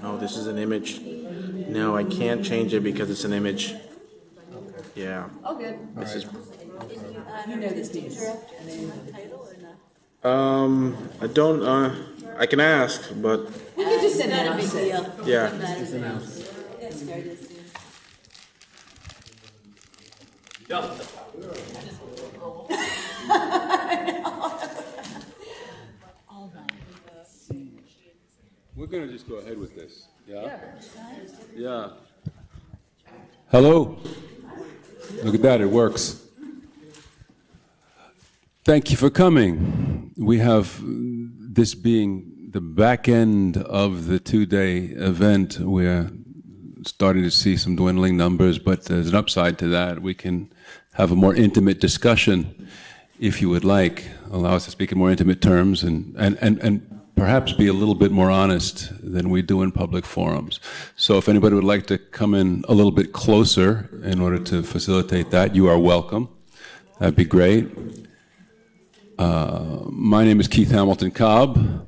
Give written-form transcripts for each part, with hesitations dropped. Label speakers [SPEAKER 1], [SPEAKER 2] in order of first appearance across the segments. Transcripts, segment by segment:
[SPEAKER 1] Oh, this is an image. No, I can't change it because it's an image. Yeah.
[SPEAKER 2] Oh, good.
[SPEAKER 1] This is.
[SPEAKER 2] You know this piece.
[SPEAKER 1] I don't. I can ask, but
[SPEAKER 2] We could just announce it.
[SPEAKER 1] yeah.
[SPEAKER 2] Just announce it.
[SPEAKER 3] We're going to just go ahead with this. Yeah? Yeah. Hello. Look at that, it works. Thank you for coming. We have this being the back end of the two-day event. We're starting to see some dwindling numbers, but there's an upside to that. We can have a more intimate discussion, if you would like. Allow us to speak in more intimate terms and perhaps be a little bit more honest than we do in public forums. So if anybody would like to come in a little bit closer in order to facilitate that, you are welcome. That'd be great. My name is Keith Hamilton Cobb.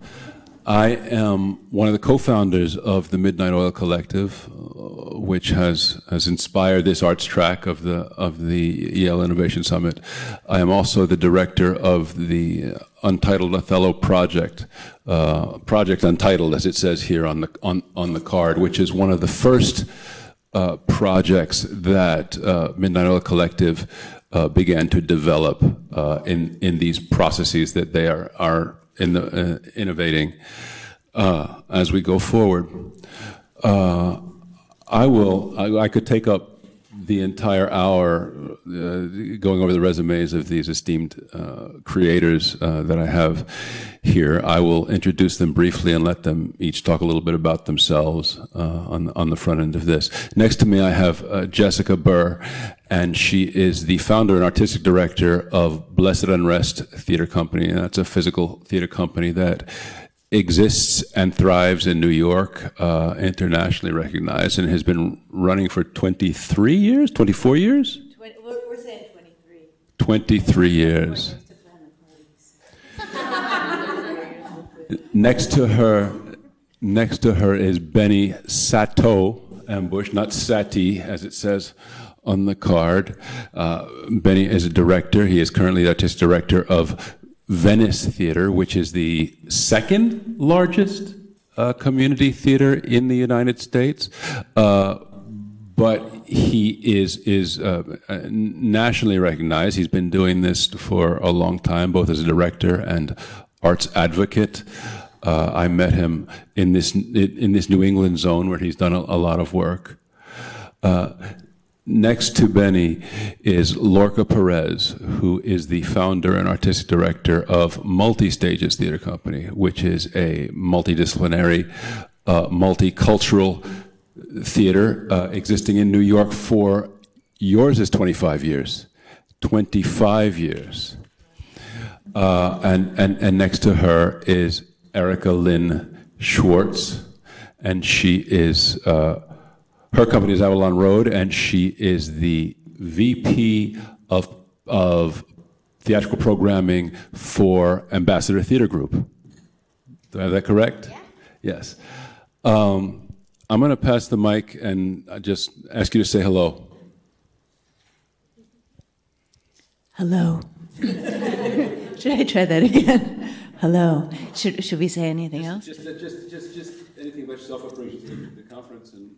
[SPEAKER 3] I am one of the co-founders of the Midnight Oil Collective, which has inspired this arts track of the Yale Innovation Summit. I am also the director of the Untitled Othello Project, Project Untitled, as it says here on the card, which is one of the first projects that Midnight Oil Collective began to develop in these processes that they are innovating as we go forward. I could take up the entire hour going over the resumes of these esteemed creators that I have here. I will introduce them briefly and let them each talk a little bit about themselves on the front end of this. Next to me I have Jessica Burr, and she is the founder and artistic director of Blessed Unrest Theater Company, and that's a physical theater company that exists and thrives in New York, internationally recognized, and has been running for 23 years, 24 years?
[SPEAKER 2] We're saying 23.
[SPEAKER 3] 23 years. Next to her is Benny Sato Ambush, not Sati, as it says on the card. Benny is a director. He is currently the artistic director of Venice Theater, which is the second largest community theater in the United States. But he is nationally recognized. He's been doing this for a long time, both as a director and arts advocate. I met him in this New England zone where he's done a lot of work. Next to Benny is Lorca Peress, who is the founder and artistic director of Multi-Stages Theater Company, which is a multidisciplinary, multicultural theater existing in New York for, yours is 25 years. 25 years. And next to her is Erica Schwartz, and she is, her company is Avalon Road, and she is the VP of theatrical programming for Ambassador Theater Group. Do I have that correct?
[SPEAKER 2] Yeah.
[SPEAKER 3] Yes. I'm going to pass the mic and just ask you to say hello.
[SPEAKER 4] Hello. Should I try that again? Hello. Should we say anything else?
[SPEAKER 3] Just anything about yourself that brings you to the conference and,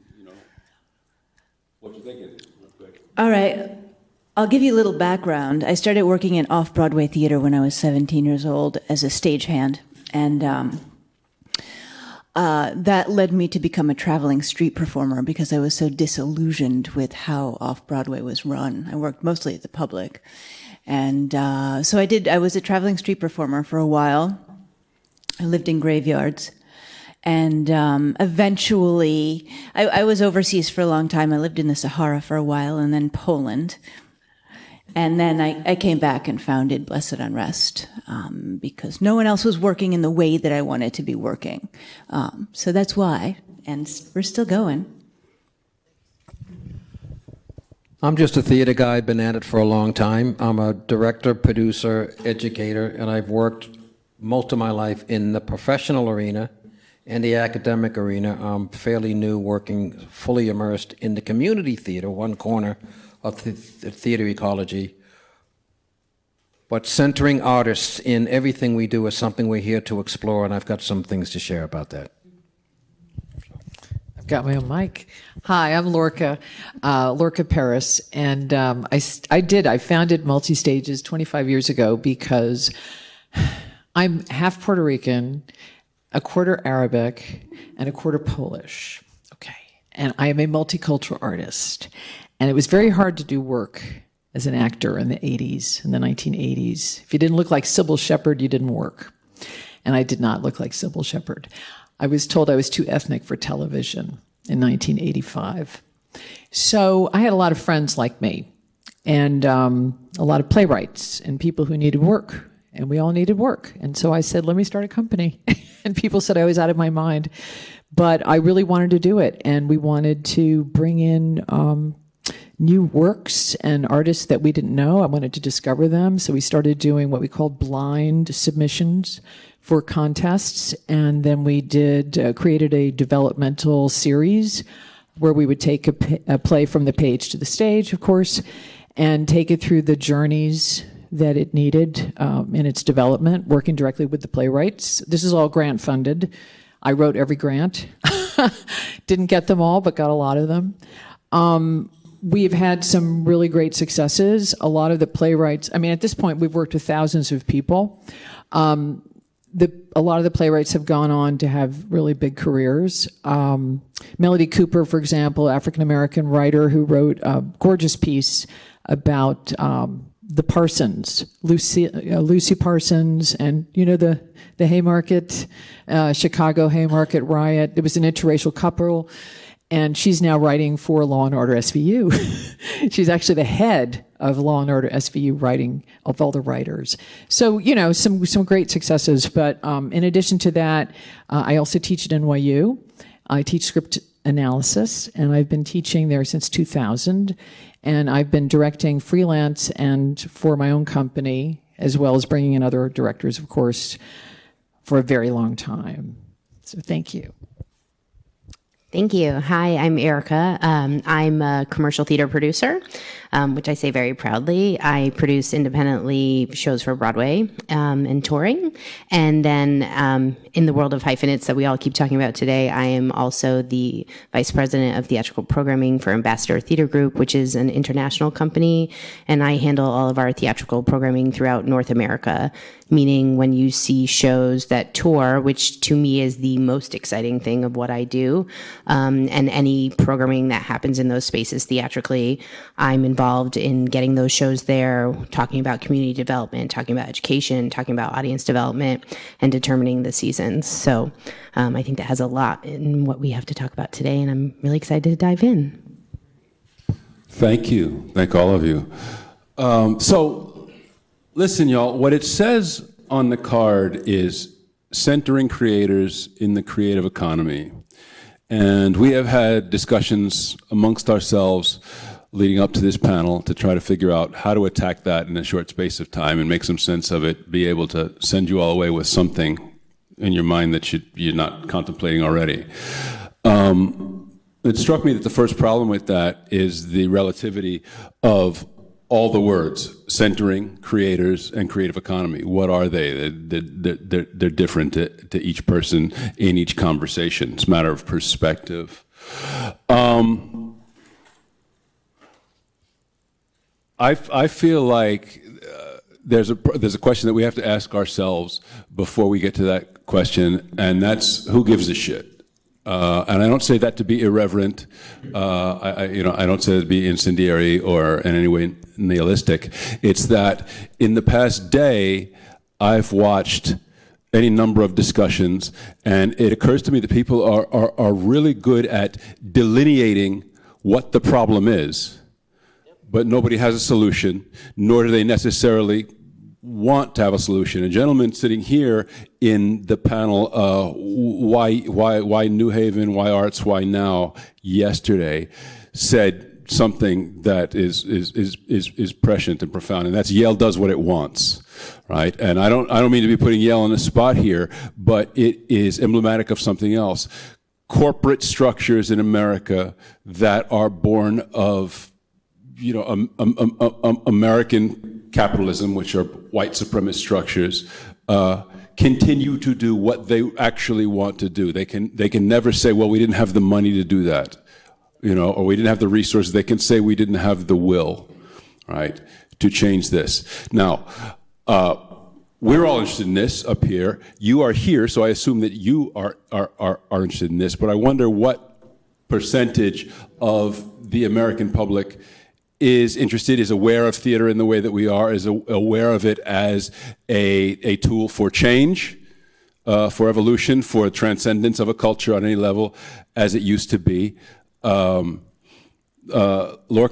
[SPEAKER 3] what you're thinking. Real quick.
[SPEAKER 4] All right. I'll give you a little background. I started working in off-Broadway theater when I was 17 years old as a stagehand, and that led me to become a traveling street performer because I was so disillusioned with how off-Broadway was run. I worked mostly at the Public. And so I was a traveling street performer for a while. I lived in graveyards. And eventually, I was overseas for a long time. I lived in the Sahara for a while, and then Poland. And then I came back and founded Blessed Unrest because no one else was working in the way that I wanted to be working. So that's why. And we're still going.
[SPEAKER 5] I'm just a theater guy, been at it for a long time. I'm a director, producer, educator, and I've worked most of my life in the professional arena and the academic arena. I'm fairly new, working fully immersed in the community theater, one corner of the theater ecology. But centering artists in everything we do is something we're here to explore, and I've got some things to share about that.
[SPEAKER 6] I've got my own mic. Hi, I'm Lorca Peress, and I founded Multi-Stages 25 years ago because I'm half Puerto Rican, a quarter Arabic, and a quarter Polish. Okay, and I am a multicultural artist, and it was very hard to do work as an actor in the 80s, in the 1980s. If you didn't look like Sybil Shepherd, you didn't work. And I did not look like Sybil Shepherd. I was told I was too ethnic for television in 1985. So I had a lot of friends like me, and a lot of playwrights and people who needed work, and we all needed work. And so I said, let me start a company. And people said I was out of my mind, but I really wanted to do it. And we wanted to bring in new works and artists that we didn't know. I wanted to discover them. So we started doing what we called blind submissions for contests. And then we created a developmental series where we would take a play from the page to the stage, of course, and take it through the journeys that it needed in its development, working directly with the playwrights. This is all grant funded. I wrote every grant. Didn't get them all, but got a lot of them. We've had some really great successes. A lot of the playwrights, I mean, at this point, we've worked with thousands of people. A lot of the playwrights have gone on to have really big careers. Melody Cooper, for example, African-American writer who wrote a gorgeous piece about the Parsons, Lucy Parsons, and the Haymarket, Chicago Haymarket riot. It was an interracial couple. And she's now writing for Law & Order SVU. She's actually the head of Law & Order SVU writing of all the writers. So, some great successes. But in addition to that, I also teach at NYU. I teach script analysis, and I've been teaching there since 2000. And I've been directing freelance and for my own company, as well as bringing in other directors, of course, for a very long time. So thank you.
[SPEAKER 7] Thank you. Hi, I'm Erica. I'm a commercial theater producer, which I say very proudly. I produce independently shows for Broadway and touring. And then in the world of hyphenates that we all keep talking about today, I am also the vice president of theatrical programming for Ambassador Theater Group, which is an international company. And I handle all of our theatrical programming throughout North America, meaning when you see shows that tour, which to me is the most exciting thing of what I do, and any programming that happens in those spaces theatrically, I'm involved in getting those shows there, talking about community development, talking about education, talking about audience development, and determining the seasons. So I think that has a lot in what we have to talk about today, and I'm really excited to dive in.
[SPEAKER 3] Thank you. Thank all of you. So listen, y'all, what it says on the card is centering creators in the creative economy. And we have had discussions amongst ourselves leading up to this panel to try to figure out how to attack that in a short space of time and make some sense of it, be able to send you all away with something in your mind that you're not contemplating already. It struck me that the first problem with that is the relativity of all the words: centering, creators, and creative economy. What are they? They're different to each person in each conversation. It's a matter of perspective. I feel like there's a question that we have to ask ourselves before we get to that question, and that's who gives a shit. And I don't say that to be irreverent. I don't say that to be incendiary or in any way nihilistic. It's that in the past day, I've watched any number of discussions, and it occurs to me that people are really good at delineating what the problem is, but nobody has a solution, nor do they necessarily want to have a solution. A gentleman sitting here in the panel, why New Haven, why arts, why now, yesterday, said something that is prescient and profound, and that's Yale does what it wants, right? And I don't mean to be putting Yale on the spot here, but it is emblematic of something else. Corporate structures in America that are born of, American capitalism, which are white supremacist structures, continue to do what they actually want to do. They can never say, well, we didn't have the money to do that, or we didn't have the resources. They can say we didn't have the will, right, to change this. Now, we're all interested in this up here. You are here, so I assume that you are interested in this, but I wonder what percentage of the American public is interested, is aware of theater in the way that we are, is aware of it as a tool for change, for evolution, for transcendence of a culture on any level, as it used to be. Lorca,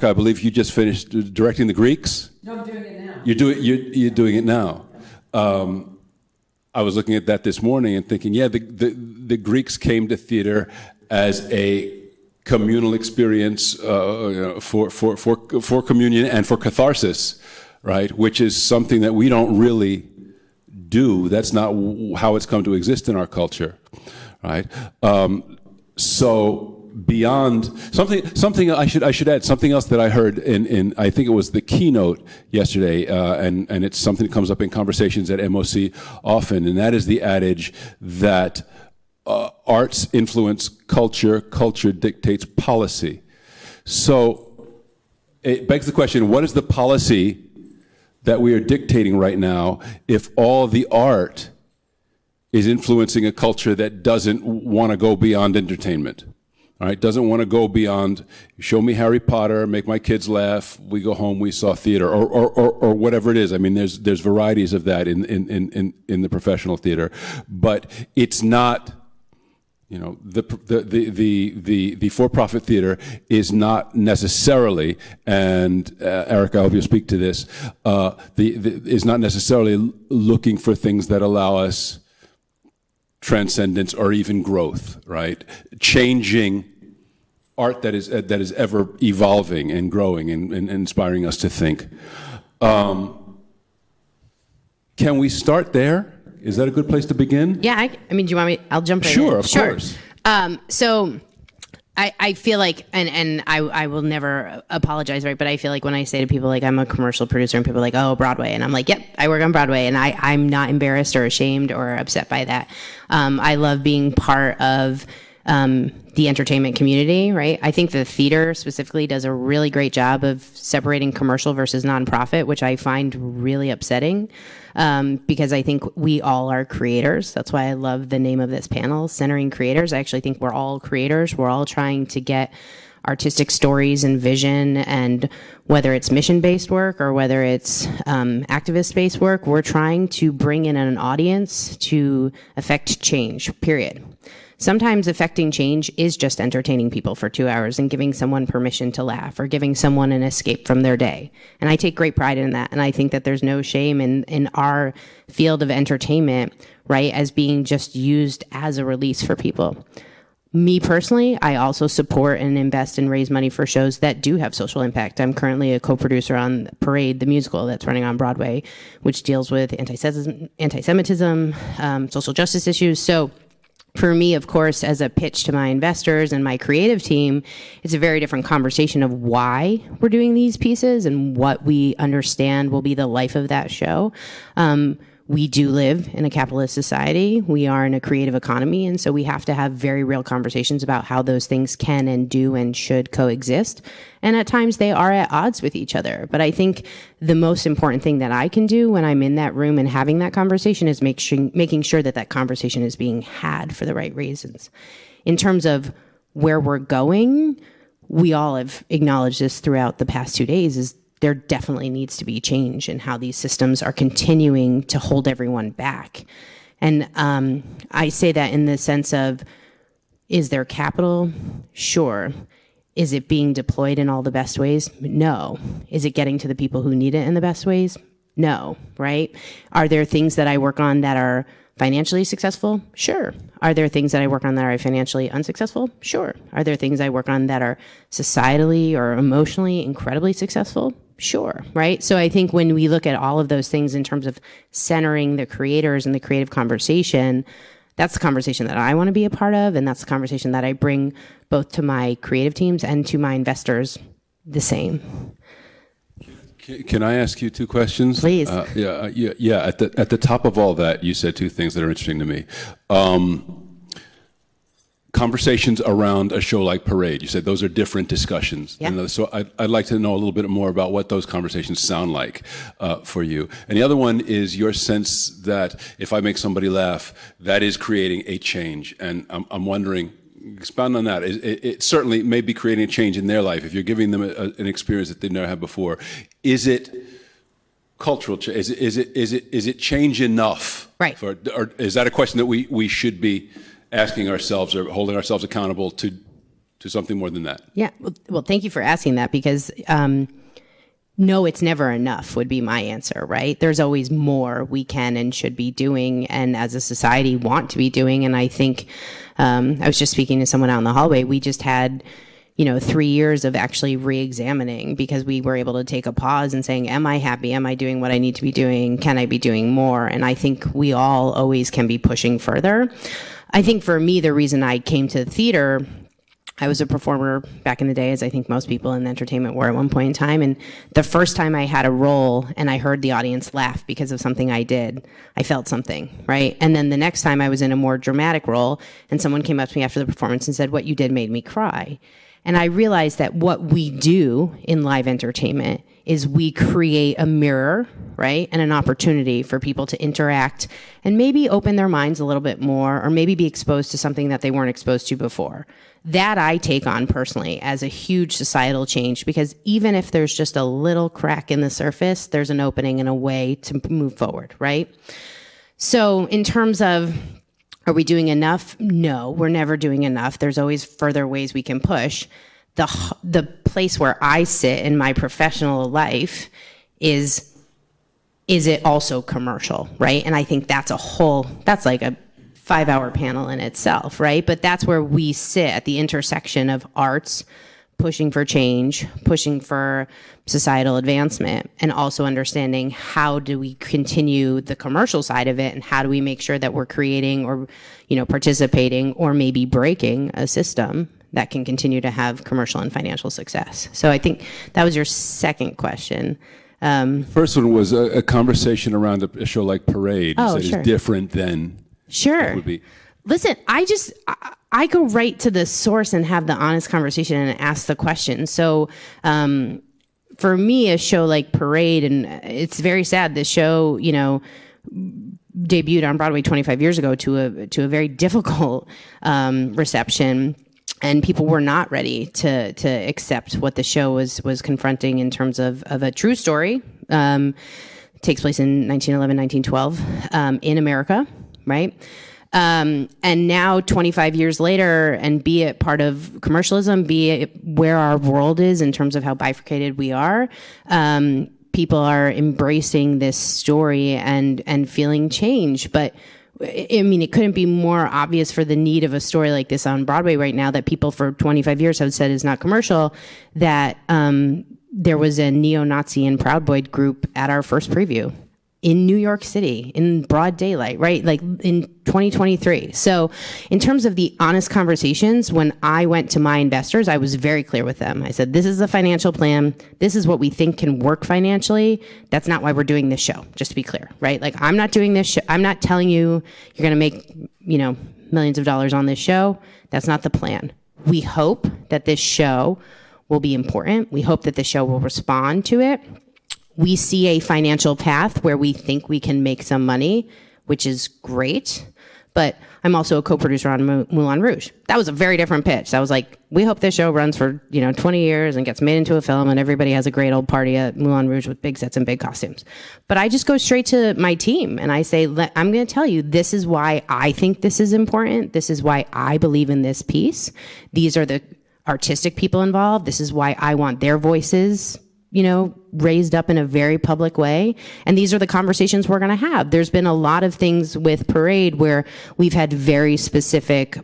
[SPEAKER 3] I believe you just finished directing the Greeks?
[SPEAKER 6] No, I'm doing it now.
[SPEAKER 3] You're doing it now. I was looking at that this morning and thinking, the Greeks came to theater as a communal experience for communion and for catharsis, right? Which is something that we don't really do. That's not how it's come to exist in our culture, right? So beyond something I should add something else that I heard in I think it was the keynote yesterday, and it's something that comes up in conversations at MOC often, and that is the adage that arts influence culture, culture dictates policy. So it begs the question, what is the policy that we are dictating right now if all the art is influencing a culture that doesn't want to go beyond entertainment? All right, doesn't want to go beyond, show me Harry Potter, make my kids laugh, we go home, we saw theater, or whatever it is. I mean, there's varieties of that in the professional theater, but it's not, the for-profit theater is not necessarily, and Erica, I hope you'll speak to this, is not necessarily looking for things that allow us transcendence or even growth, right? Changing art that is ever evolving and growing and inspiring us to think. Can we start there? Is that a good place to begin?
[SPEAKER 7] Yeah, I mean, do you want me? I'll jump right in.
[SPEAKER 3] Sure, of course.
[SPEAKER 7] So I feel like, and I will never apologize, right? But I feel like when I say to people, like, I'm a commercial producer, and people are like, oh, Broadway. And I'm like, yep, I work on Broadway. And I'm not embarrassed or ashamed or upset by that. I love being part of the entertainment community, right? I think the theater specifically does a really great job of separating commercial versus nonprofit, which I find really upsetting, because I think we all are creators. That's why I love the name of this panel, Centering Creators. I actually think we're all creators. We're all trying to get artistic stories and vision, and whether it's mission-based work or whether it's activist-based work, we're trying to bring in an audience to affect change, period. Sometimes affecting change is just entertaining people for 2 hours and giving someone permission to laugh or giving someone an escape from their day. And I take great pride in that. And I think that there's no shame in our field of entertainment, right, as being just used as a release for people. Me personally, I also support and invest and raise money for shows that do have social impact. I'm currently a co-producer on Parade, the musical that's running on Broadway, which deals with anti-Semitism, social justice issues. So for me, of course, as a pitch to my investors and my creative team, it's a very different conversation of why we're doing these pieces and what we understand will be the life of that show. We do live in a capitalist society. We are in a creative economy. And so we have to have very real conversations about how those things can and do and should coexist. And at times they are at odds with each other. But I think the most important thing that I can do when I'm in that room and having that conversation is making sure that that conversation is being had for the right reasons. In terms of where we're going, we all have acknowledged this throughout the past 2 days, is there definitely needs to be change in how these systems are continuing to hold everyone back. And I say that in the sense of, is there capital? Sure. Is it being deployed in all the best ways? No. Is it getting to the people who need it in the best ways? No, right? Are there things that I work on that are financially successful? Sure. Are there things that I work on that are financially unsuccessful? Sure. Are there things I work on that are societally or emotionally incredibly successful? Sure. Right. So I think when we look at all of those things in terms of centering the creators and the creative conversation, that's the conversation that I want to be a part of. And that's the conversation that I bring both to my creative teams and to my investors the same.
[SPEAKER 3] Can I ask you two questions?
[SPEAKER 7] Please.
[SPEAKER 3] Yeah. At the top of all that, you said two things that are interesting to me. Conversations around a show like Parade. You said those are different discussions.
[SPEAKER 7] Yeah.
[SPEAKER 3] And so I'd like to know a little bit more about what those conversations sound like for you. And the other one is your sense that if I make somebody laugh, that is creating a change. And I'm wondering, expound on that. It certainly may be creating a change in their life if you're giving them an experience that they've never had before. Is it cultural change? Is it change enough?
[SPEAKER 7] Right.
[SPEAKER 3] Or is that a question that we should be asking ourselves or holding ourselves accountable to something more than that?
[SPEAKER 7] Yeah. Well, thank you for asking that, because no, it's never enough would be my answer, right? There's always more we can and should be doing, and as a society want to be doing. And I think I was just speaking to someone out in the hallway. We just had 3 years of actually re-examining, because we were able to take a pause and saying, am I happy? Am I doing what I need to be doing? Can I be doing more? And I think we all always can be pushing further. I think for me, the reason I came to the theater, I was a performer back in the day, as I think most people in entertainment were at one point in time. And the first time I had a role and I heard the audience laugh because of something I did, I felt something, right? And then the next time I was in a more dramatic role and someone came up to me after the performance and said, what you did made me cry. And I realized that what we do in live entertainment is we create a mirror, right? And an opportunity for people to interact and maybe open their minds a little bit more, or maybe be exposed to something that they weren't exposed to before. That I take on personally as a huge societal change, because even if there's just a little crack in the surface, there's an opening and a way to move forward, right? So in terms of, are we doing enough? No, we're never doing enough. There's always further ways we can push. The place where I sit in my professional life is it also commercial, right? And I think that's like a 5-hour panel in itself, right? But that's where we sit at the intersection of arts, pushing for change, pushing for societal advancement, and also understanding how do we continue the commercial side of it, and how do we make sure that we're creating or, participating or maybe breaking a system that can continue to have commercial and financial success. So I think that was your second question.
[SPEAKER 3] First one was a conversation around a show like Parade. You said
[SPEAKER 7] sure.
[SPEAKER 3] is different than
[SPEAKER 7] Sure.
[SPEAKER 3] what would be.
[SPEAKER 7] Listen, I go right to the source and have the honest conversation and ask the question. So for me, a show like Parade, and it's very sad, the show, debuted on Broadway 25 years ago to a very difficult reception. And people were not ready to accept what the show was confronting in terms of a true story. Takes place in 1911, 1912 in America, right? And now 25 years later, and be it part of commercialism, be it where our world is in terms of how bifurcated we are, people are embracing this story and feeling change. But I mean, it couldn't be more obvious for the need of a story like this on Broadway right now, that people for 25 years have said is not commercial, that there was a neo-Nazi and Proud Boy group at our first preview in New York City in broad daylight, right? Like in 2023. So in terms of the honest conversations, when I went to my investors, I was very clear with them. I said, this is a financial plan. This is what we think can work financially. That's not why we're doing this show, just to be clear, right? Like, I'm not doing this show. I'm not telling you you're going to make, millions of dollars on this show. That's not the plan. We hope that this show will be important. We hope that the show will respond to it. We see a financial path where we think we can make some money, which is great. But I'm also a co-producer on Moulin Rouge. That was a very different pitch. I was like, we hope this show runs for 20 years and gets made into a film, and everybody has a great old party at Moulin Rouge with big sets and big costumes. But I just go straight to my team and I say, I'm going to tell you, this is why I think this is important. This is why I believe in this piece. These are the artistic people involved. This is why I want their voices raised up in a very public way. And these are the conversations we're going to have. There's been a lot of things with Parade where we've had very specific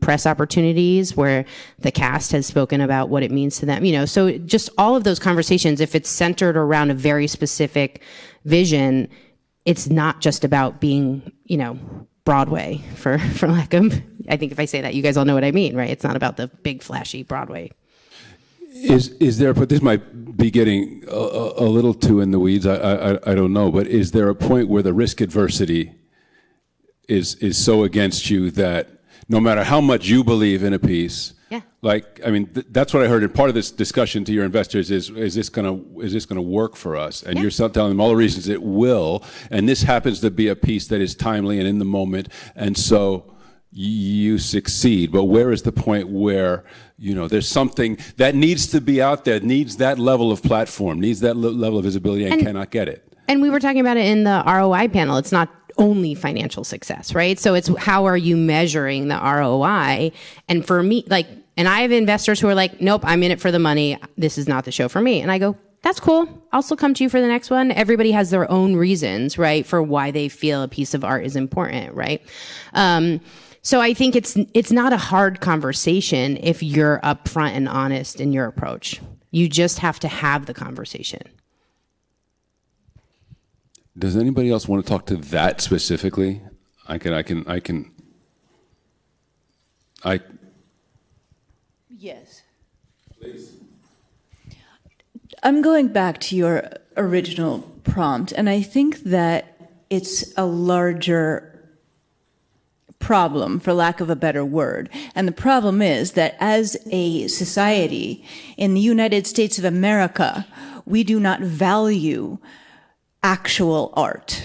[SPEAKER 7] press opportunities where the cast has spoken about what it means to them. So just all of those conversations, if it's centered around a very specific vision, it's not just about being, Broadway for lack of, I think if I say that, you guys all know what I mean, right? It's not about the big flashy Broadway.
[SPEAKER 3] Is there, but this might be getting a little too in the weeds, I don't know, but is there a point where the risk adversity is so against you that no matter how much you believe in a piece, that's what I heard in part of this discussion to your investors is this gonna work for us? And you're telling them all the reasons it will, and this happens to be a piece that is timely and in the moment, and so you succeed. But where is the point where there's something that needs to be out there, needs that level of platform, needs that level of visibility, and cannot get it? And
[SPEAKER 7] we were talking about it in the ROI panel. It's not only financial success, right? So it's how are you measuring the ROI? And for me, and I have investors who are like, nope, I'm in it for the money. This is not the show for me. And I go, that's cool. I'll still come to you for the next one. Everybody has their own reasons, right, for why they feel a piece of art is important, right? So I think it's not a hard conversation if you're upfront and honest in your approach. You just have to have the conversation.
[SPEAKER 3] Does anybody else want to talk to that specifically?
[SPEAKER 4] Yes. Please. I'm going back to your original prompt, and I think that it's a larger problem, for lack of a better word. And the problem is that as a society in the United States of America, we do not value actual art.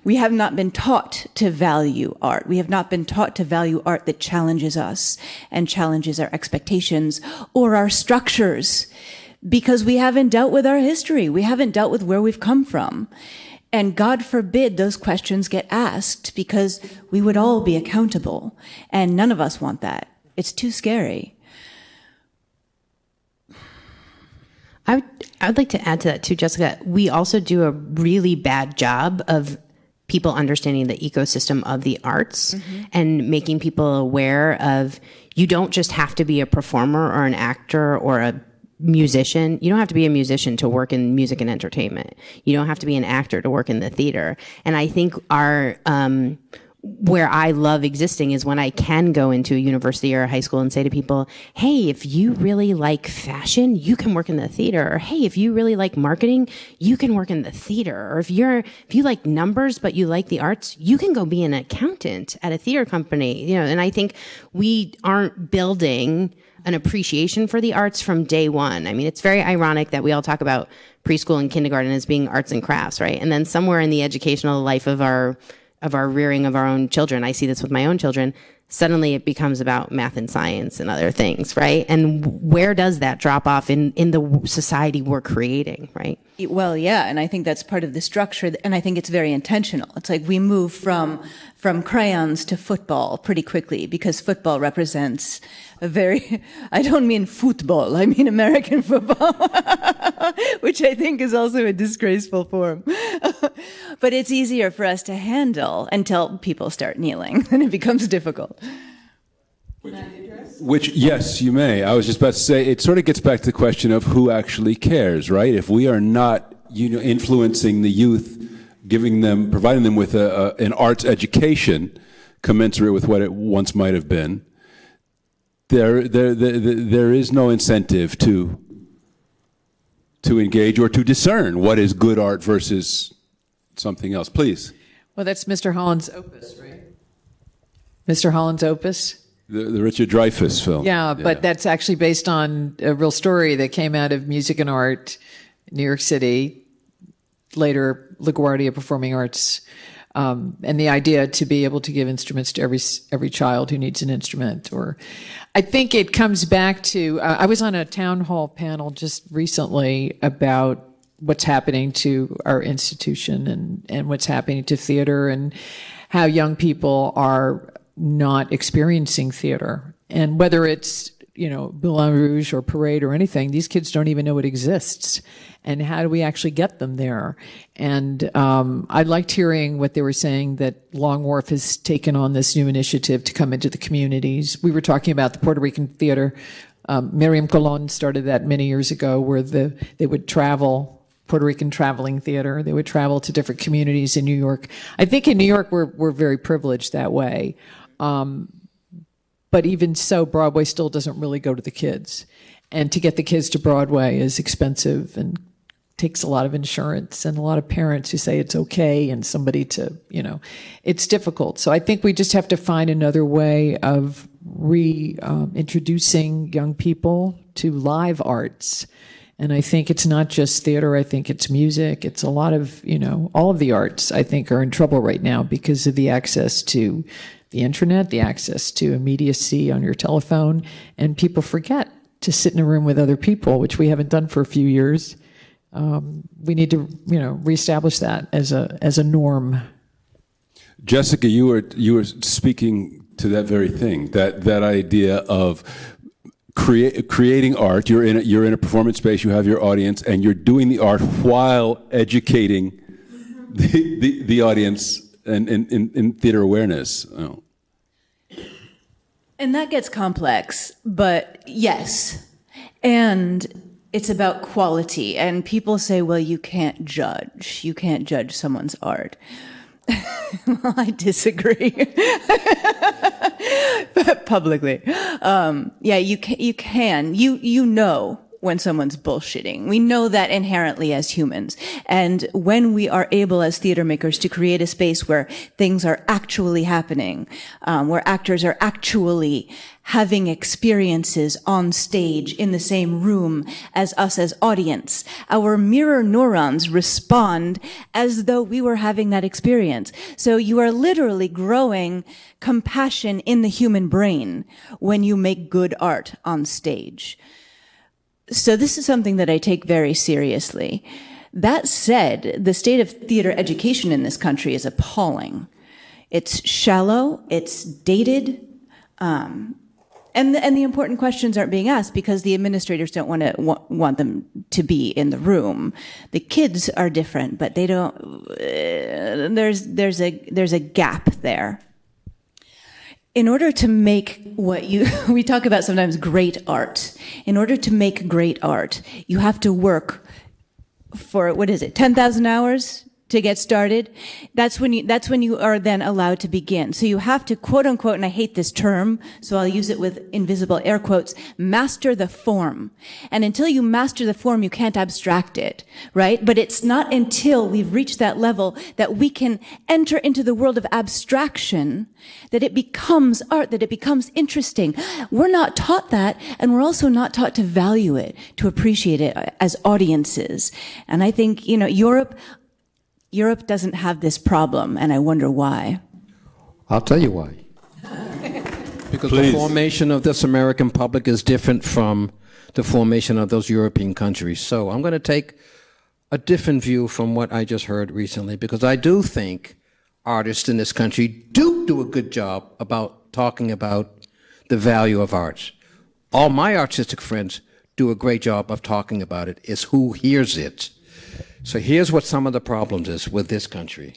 [SPEAKER 4] We have not been taught to value art. We have not been taught to value art that challenges us and challenges our expectations or our structures, because we haven't dealt with our history. We haven't dealt with where we've come from. And God forbid those questions get asked, because we would all be accountable. And none of us want that. It's too scary.
[SPEAKER 7] I would like to add to that too, Jessica. We also do a really bad job of people understanding the ecosystem of the arts and making people aware of, you don't just have to be a performer or an actor or a musician. You don't have to be a musician to work in music and entertainment. You don't have to be an actor to work in the theater. And I think our where I love existing is when I can go into a university or a high school and say to people, hey, if you really like fashion, you can work in the theater. Or hey, if you really like marketing, you can work in the theater. Or if you like numbers but you like the arts, you can go be an accountant at a theater company. And I think we aren't building an appreciation for the arts from day one. I mean, it's very ironic that we all talk about preschool and kindergarten as being arts and crafts, right? And then somewhere in the educational life of our rearing of our own children, I see this with my own children, suddenly it becomes about math and science and other things, right? And where does that drop off in the society we're creating, right?
[SPEAKER 4] Well, yeah, and I think that's part of the structure, and I think it's very intentional. It's like we move from crayons to football pretty quickly, because football represents a very, I don't mean football, I mean American football, which I think is also a disgraceful form. But it's easier for us to handle until people start kneeling, then it becomes difficult.
[SPEAKER 3] Which, yes, you may. I was just about to say, it sort of gets back to the question of who actually cares, right? If we are not, influencing the youth, providing them with an arts education commensurate with what it once might have been, there is no incentive to engage or to discern what is good art versus something else. Please.
[SPEAKER 6] Well, that's Mr. Holland's opus, right? Mr. Holland's opus.
[SPEAKER 3] The Richard Dreyfuss film.
[SPEAKER 6] Yeah, but that's actually based on a real story that came out of music and art, New York City, later LaGuardia Performing Arts, and the idea to be able to give instruments to every child who needs an instrument. Or, I think it comes back to, I was on a town hall panel just recently about what's happening to our institution and what's happening to theater, and how young people are not experiencing theater, and whether it's Moulin Rouge or Parade or anything. These kids don't even know it exists. And how do we actually get them there? And I liked hearing what they were saying, that Long Wharf has taken on this new initiative to come into the communities. We were talking about the Puerto Rican theater. Miriam Colon started that many years ago, where they would travel, Puerto Rican traveling theater. They would travel to different communities in New York. I think in New York we're very privileged that way. But even so, Broadway still doesn't really go to the kids. And to get the kids to Broadway is expensive and takes a lot of insurance and a lot of parents who say it's okay and somebody to, it's difficult. So I think we just have to find another way of introducing young people to live arts. And I think it's not just theater. I think it's music. It's a lot of, all of the arts, I think, are in trouble right now because of the access to the internet, the access to immediacy on your telephone, and people forget to sit in a room with other people, which we haven't done for a few years. We need to, reestablish that as a norm.
[SPEAKER 3] Jessica, you were speaking to that very thing, that idea of creating art. You're in a performance space. You have your audience, and you're doing the art while educating the audience in theater awareness. Oh.
[SPEAKER 4] And that gets complex, but yes. And it's about quality. And people say, well, you can't judge. You can't judge someone's art. Well, I disagree. But publicly. Yeah, you can. You know when someone's bullshitting. We know that inherently as humans. And when we are able as theater makers to create a space where things are actually happening, where actors are actually having experiences on stage in the same room as us as audience, our mirror neurons respond as though we were having that experience. So you are literally growing compassion in the human brain when you make good art on stage. So this is something that I take very seriously. That said, the state of theater education in this country is appalling. It's shallow, it's dated, and the important questions aren't being asked because the administrators don't want them to be in the room. The kids are different, but they don't. There's a gap there. In order to make we talk about sometimes great art. In order to make great art, you have to work for 10,000 hours to get started. That's when you are then allowed to begin. So you have to, quote unquote, and I hate this term, so I'll use it with invisible air quotes, master the form. And until you master the form, you can't abstract it, right? But it's not until we've reached that level that we can enter into the world of abstraction that it becomes art, that it becomes interesting. We're not taught that, and we're also not taught to value it, to appreciate it as audiences. And I think, Europe doesn't have this problem, and I wonder why.
[SPEAKER 5] I'll tell you why. Because
[SPEAKER 3] Please.
[SPEAKER 5] The formation of this American public is different from the formation of those European countries. So I'm going to take a different view from what I just heard recently, because I do think artists in this country do a good job about talking about the value of arts. All my artistic friends do a great job of talking about it. It's who hears it. So here's what some of the problems is with this country.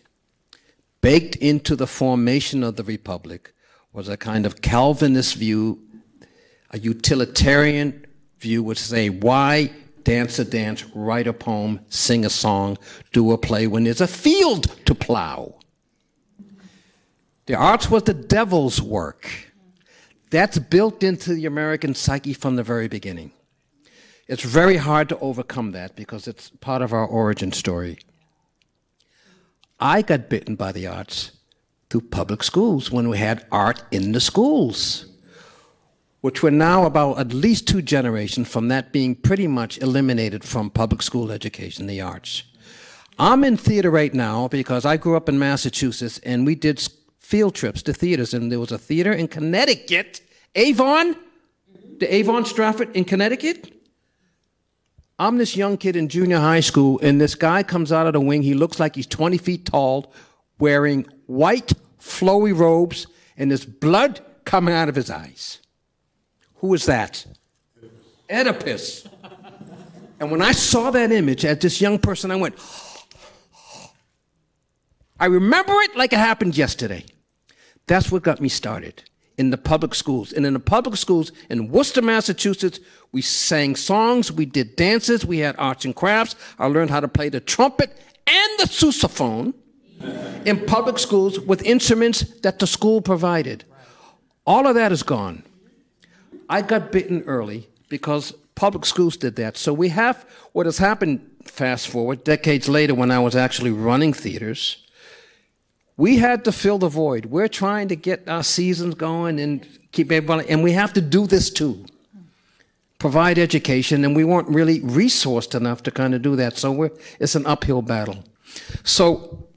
[SPEAKER 5] Baked into the formation of the Republic was a kind of Calvinist view, a utilitarian view would say, why dance a dance, write a poem, sing a song, do a play when there's a field to plow? The arts was the devil's work. That's built into the American psyche from the very beginning. It's very hard to overcome that because it's part of our origin story. I got bitten by the arts through public schools when we had art in the schools, which we're now about at least 2 generations from that being pretty much eliminated from public school education, the arts. I'm in theater right now because I grew up in Massachusetts and we did field trips to theaters, and there was a theater in Connecticut, Avon, the Avon Stratford in Connecticut. I'm this young kid in junior high school, and this guy comes out of the wing. He looks like he's 20 feet tall, wearing white, flowy robes, and there's blood coming out of his eyes. Who is that? Oedipus. And when I saw that image as this young person, I went, I remember it like it happened yesterday. That's what got me started in the public schools. And in the public schools in Worcester, Massachusetts, we sang songs, we did dances, we had arts and crafts. I learned how to play the trumpet and the sousaphone in public schools with instruments that the school provided. All of that is gone. I got bitten early because public schools did that. So we have what has happened, fast forward, decades later when I was actually running theaters. We had to fill the void. We're trying to get our seasons going and keep everybody, and we have to do this too. Provide education, and we weren't really resourced enough to kind of do that. So it's an uphill battle. So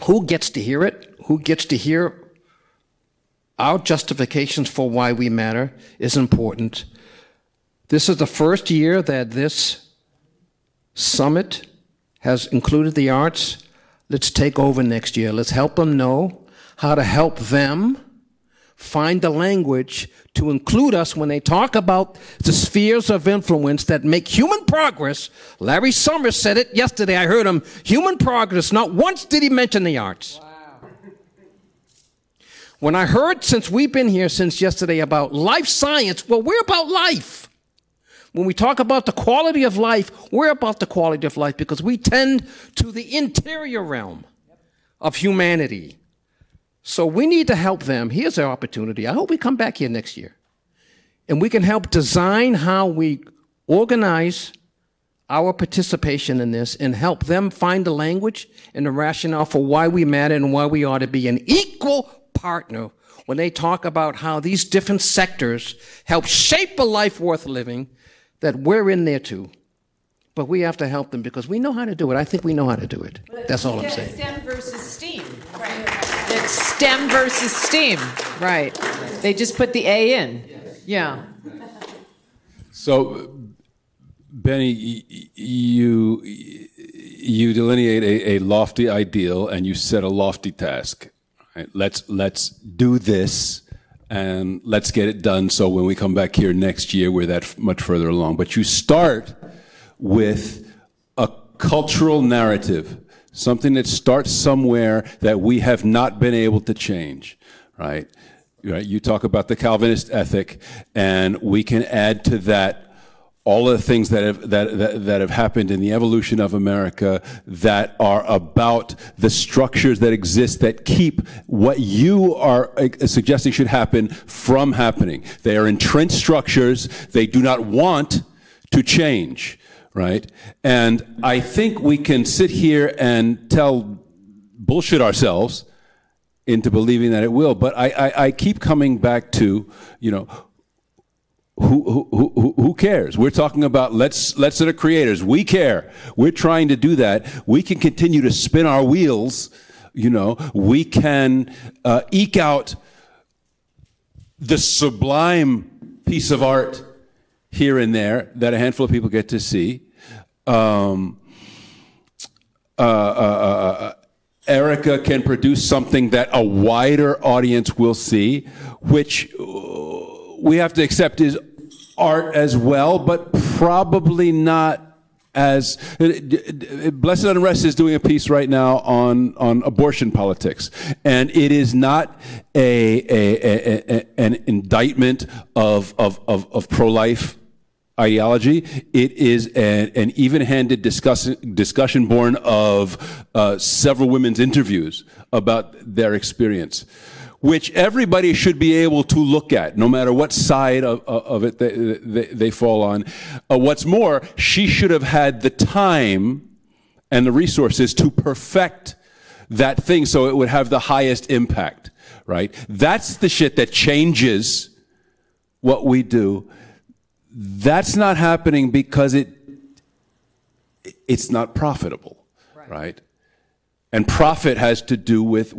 [SPEAKER 5] who gets to hear it? Who gets to hear our justifications for why we matter is important. This is the first year that this summit has included the arts. Let's take over next year. Let's help them know how to help them find the language to include us when they talk about the spheres of influence that make human progress. Larry Summers said it yesterday. I heard him. Human progress. Not once did he mention the arts. Wow. When I heard, since we've been here since yesterday, about life science, well, we're about life. When we talk about the quality of life, we're about the quality of life because we tend to the interior realm of humanity. So we need to help them. Here's our opportunity. I hope we come back here next year. And we can help design how we organize our participation in this and help them find the language and the rationale for why we matter and why we ought to be an equal partner when they talk about how these different sectors help shape a life worth living, that we're in there too. But we have to help them because we know how to do it. I think we know how to do it. That's all I'm saying.
[SPEAKER 6] STEM versus STEAM. Right. It's STEM versus STEAM. Right. They just put the A in. Yeah.
[SPEAKER 3] So, Benny, you delineate a lofty ideal and you set a lofty task. Right? Let's do this. And let's get it done so when we come back here next year, we're that much further along. But you start with a cultural narrative, something that starts somewhere that we have not been able to change, right? You talk about the Calvinist ethic, and we can add to that all of the things that have happened in the evolution of America that are about the structures that exist that keep what you are suggesting should happen from happening. They are entrenched structures. They do not want to change, right? And I think we can sit here and bullshit ourselves into believing that it will. But I keep coming back to, who cares? We're talking about let's the creators. We care. We're trying to do that. We can continue to spin our wheels. We can eke out the sublime piece of art here and there that a handful of people get to see. Erica can produce something that a wider audience will see, which we have to accept is art as well, but probably not as... Blessed Unrest is doing a piece right now on abortion politics, and it is not an indictment of pro-life ideology. It is an even-handed discussion born of several women's interviews about their experience, which everybody should be able to look at, no matter what side of it they fall on. What's more, she should have had the time and the resources to perfect that thing so it would have the highest impact, right? That's the shit that changes what we do. That's not happening because it's not profitable, right? And profit has to do with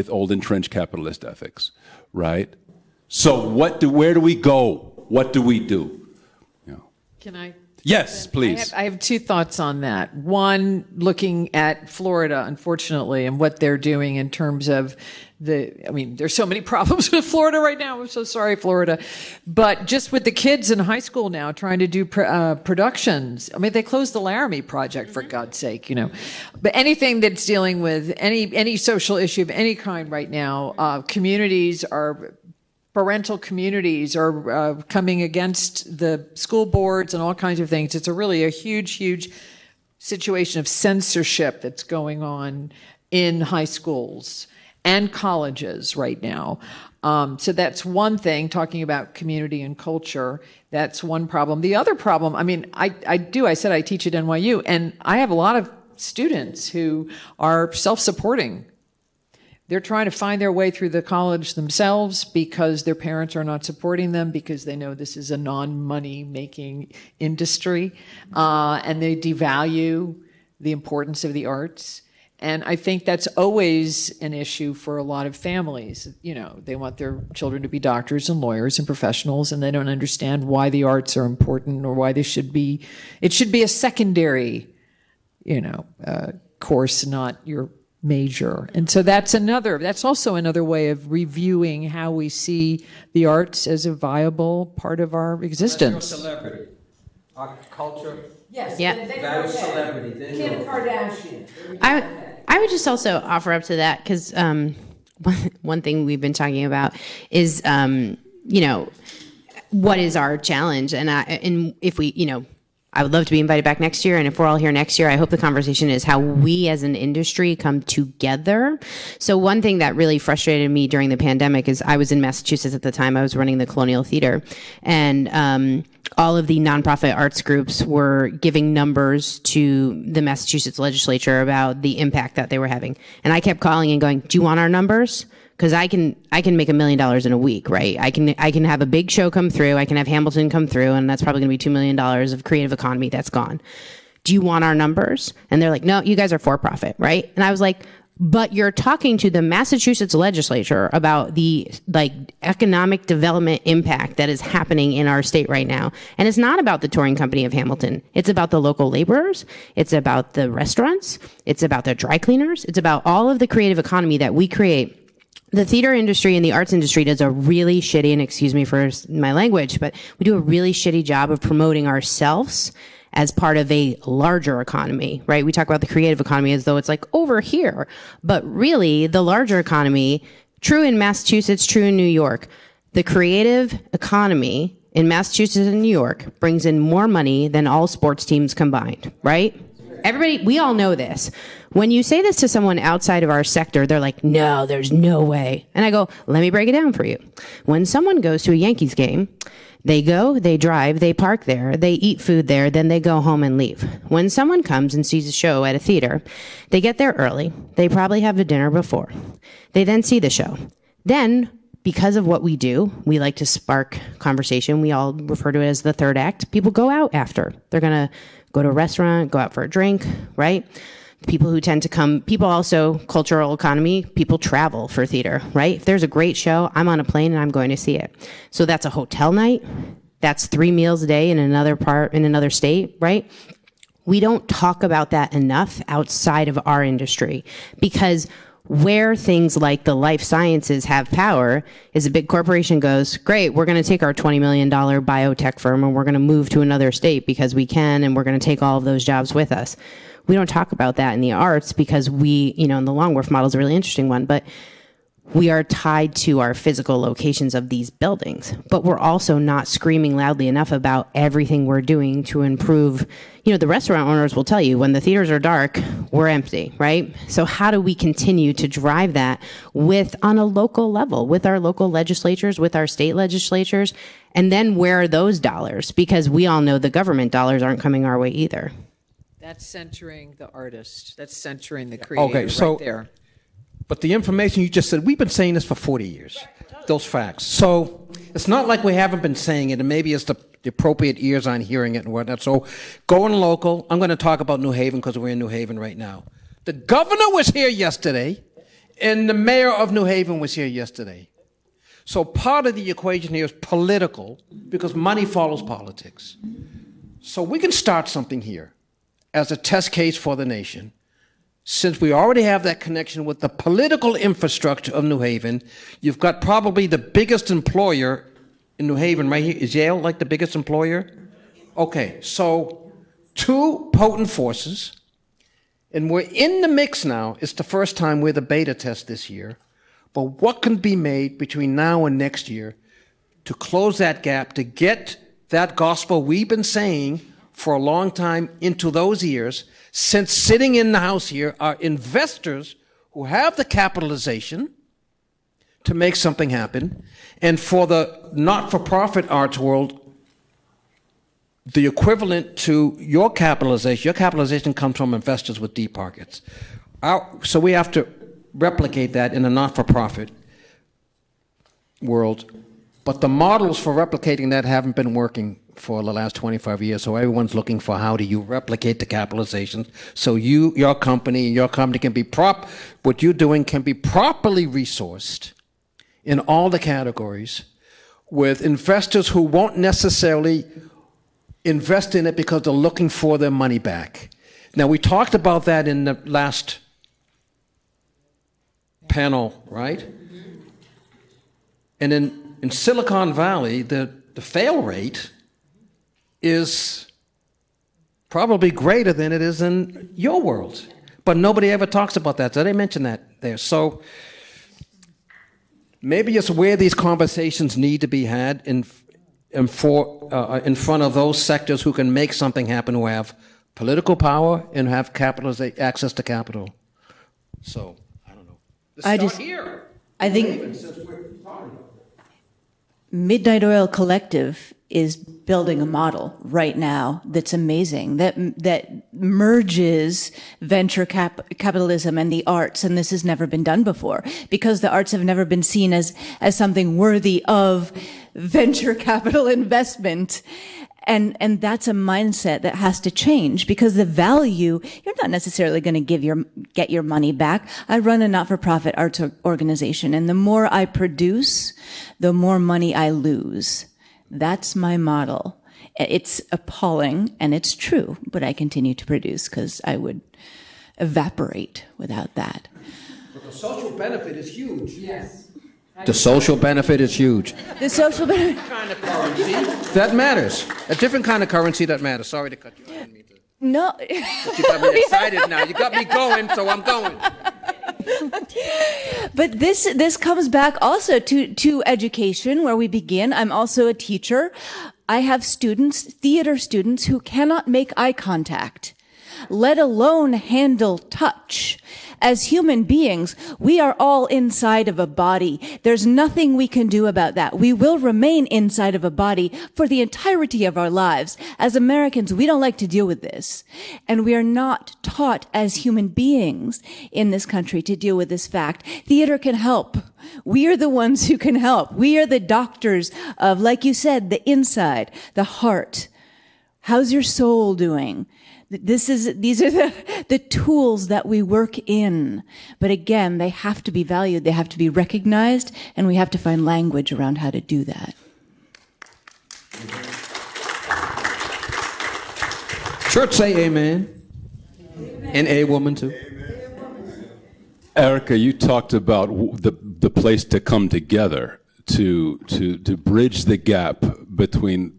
[SPEAKER 3] old entrenched capitalist ethics, right? So where do we go? What do we do?
[SPEAKER 6] Can I?
[SPEAKER 3] Yes, please.
[SPEAKER 6] I have two thoughts on that. One, looking at Florida, unfortunately, and what they're doing in terms of there's so many problems with Florida right now. I'm so sorry, Florida. But just with the kids in high school now trying to do productions, they closed the Laramie Project, for God's sake, But anything that's dealing with any social issue of any kind right now, parental communities are coming against the school boards and all kinds of things. It's a huge, huge situation of censorship that's going on in high schools and colleges right now. So that's one thing, talking about community and culture. That's one problem. The other problem, I said I teach at NYU, and I have a lot of students who are self-supporting. They're trying to find their way through the college themselves because their parents are not supporting them, because they know this is a non-money making industry, and they devalue the importance of the arts. And I think that's always an issue for a lot of families. They want their children to be doctors and lawyers and professionals, and they don't understand why the arts are important or why it should be a secondary, course, not your major. And so that's also another way of reviewing how we see the arts as a viable part of our existence.
[SPEAKER 5] Celebrity, our culture.
[SPEAKER 2] Yes.
[SPEAKER 7] Yeah.
[SPEAKER 5] That is celebrity.
[SPEAKER 2] Kim Kardashian.
[SPEAKER 7] I would just also offer up to that, because one thing we've been talking about is, what is our challenge? And if we, I would love to be invited back next year. And if we're all here next year, I hope the conversation is how we as an industry come together. So one thing that really frustrated me during the pandemic is I was in Massachusetts at the time. I was running the Colonial Theater, and all of the nonprofit arts groups were giving numbers to the Massachusetts legislature about the impact that they were having. And I kept calling and going, do you want our numbers? Because I can make $1 million in a week, right? I can have a big show come through. I can have Hamilton come through, and that's probably going to be $2 million of creative economy that's gone. Do you want our numbers? And they're like, no, you guys are for profit, right? And I was like, but you're talking to the Massachusetts legislature about the economic development impact that is happening in our state right now. And it's not about the touring company of Hamilton. It's about the local laborers. It's about the restaurants. It's about the dry cleaners. It's about all of the creative economy that we create. The theater industry and the arts industry does a really shitty, and excuse me for my language, but we do a really shitty job of promoting ourselves as part of a larger economy, right? We talk about the creative economy as though it's over here, but really the larger economy, true in Massachusetts, true in New York, the creative economy in Massachusetts and New York brings in more money than all sports teams combined, right? Everybody, we all know this. When you say this to someone outside of our sector, they're like, no, there's no way. And I go, let me break it down for you. When someone goes to a Yankees game, they go, they drive, they park there, they eat food there, then they go home and leave. When someone comes and sees a show at a theater, they get there early. They probably have a dinner before. They then see the show. Then, because of what we do, we like to spark conversation. We all refer to it as the third act. People go out after. They're going to go to a restaurant, go out for a drink, right? People who tend to come, people also, cultural economy, people travel for theater, right? If there's a great show, I'm on a plane and I'm going to see it. So that's a hotel night. That's 3 meals a day in another state, right? We don't talk about that enough outside of our industry, because where things like the life sciences have power is a big corporation goes, great, we're going to take our $20 million biotech firm and we're going to move to another state because we can, and we're going to take all of those jobs with us. We don't talk about that in the arts because we, in the Longworth model is a really interesting one, but we are tied to our physical locations of these buildings, but we're also not screaming loudly enough about everything we're doing to improve. The restaurant owners will tell you when the theaters are dark, we're empty, right? So how do we continue to drive that on a local level, with our local legislatures, with our state legislatures? And then where are those dollars? Because we all know the government dollars aren't coming our way either.
[SPEAKER 6] That's centering the artist. That's centering the creator right there.
[SPEAKER 5] But the information you just said, we've been saying this for 40 years, those facts. So it's not like we haven't been saying it, and maybe it's the appropriate ears on hearing it and whatnot. So going local, I'm going to talk about New Haven because we're in New Haven right now. The governor was here yesterday, and the mayor of New Haven was here yesterday. So part of the equation here is political, because money follows politics. So we can start something here as a test case for the nation. since we already have that connection with the political infrastructure of New Haven, you've got probably the biggest employer in New Haven right here. Is Yale like the biggest employer? Okay, so two potent forces, and we're in the mix now. It's the first time we're the beta test this year. But what can be made between now and next year to close that gap, to get that gospel we've been saying for a long time into those ears, since sitting in the House here are investors who have the capitalization to make something happen, and for the not-for-profit arts world, the equivalent to your capitalization comes from investors with deep pockets. So we have to replicate that in a not-for-profit world, but the models for replicating that haven't been working for the last 25 years, so everyone's looking for how do you replicate the capitalization so your company can be what you're doing can be properly resourced in all the categories with investors who won't necessarily invest in it because they're looking for their money back. Now, we talked about that in the last panel, right? And in Silicon Valley, the fail rate is probably greater than it is in your world. But nobody ever talks about that, so they mention that there. So maybe it's where these conversations need to be had in front of those sectors who can make something happen, who have political power and have access to capital. So, I don't know.
[SPEAKER 4] I think Midnight Oil Collective is building a model right now that's amazing, that merges venture capitalism and the arts, and this has never been done before because the arts have never been seen as something worthy of venture capital investment. And that's a mindset that has to change because the value, you're not necessarily going to get your money back. I run a not-for-profit arts organization, and the more I produce, the more money I lose. That's my model. It's appalling, and it's true, but I continue to produce because I would evaporate without that.
[SPEAKER 5] But the social benefit is huge. Yes. The social benefit is huge.
[SPEAKER 4] The social benefit.
[SPEAKER 5] Kind of currency that matters. A different kind of currency that matters. Sorry to cut you. I didn't mean to.
[SPEAKER 4] No.
[SPEAKER 5] But you got me excited now. You got me going, so I'm going.
[SPEAKER 4] But this comes back also to education, where we begin. I'm also a teacher. I have theater students, who cannot make eye contact, let alone handle touch. As human beings, we are all inside of a body. There's nothing we can do about that. We will remain inside of a body for the entirety of our lives. As Americans, we don't like to deal with this. And we are not taught as human beings in this country to deal with this fact. Theater can help. We are the ones who can help. We are the doctors of, like you said, the inside, the heart. How's your soul doing? These are the tools that we work in. But again, they have to be valued, they have to be recognized, and we have to find language around how to do that.
[SPEAKER 5] Church say amen. And a woman too.
[SPEAKER 3] Erica, you talked about the place to come together to bridge the gap between.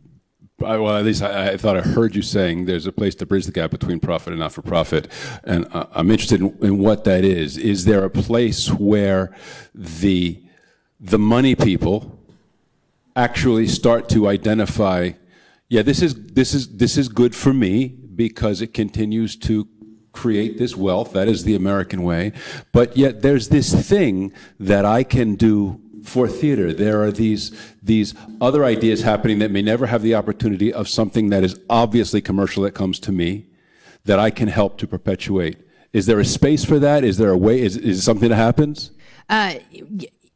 [SPEAKER 3] Well, at least I thought I heard you saying there's a place to bridge the gap between profit and not-for-profit, and I'm interested in what that is. Is there a place where the money people actually start to identify, yeah, this is good for me because it continues to create this wealth, that is the American way, but yet there's this thing that I can do for theater. There are these other ideas happening that may never have the opportunity of something that is obviously commercial that comes to me that I can help to perpetuate. Is there a space for that? Is there a way? Is it something that happens?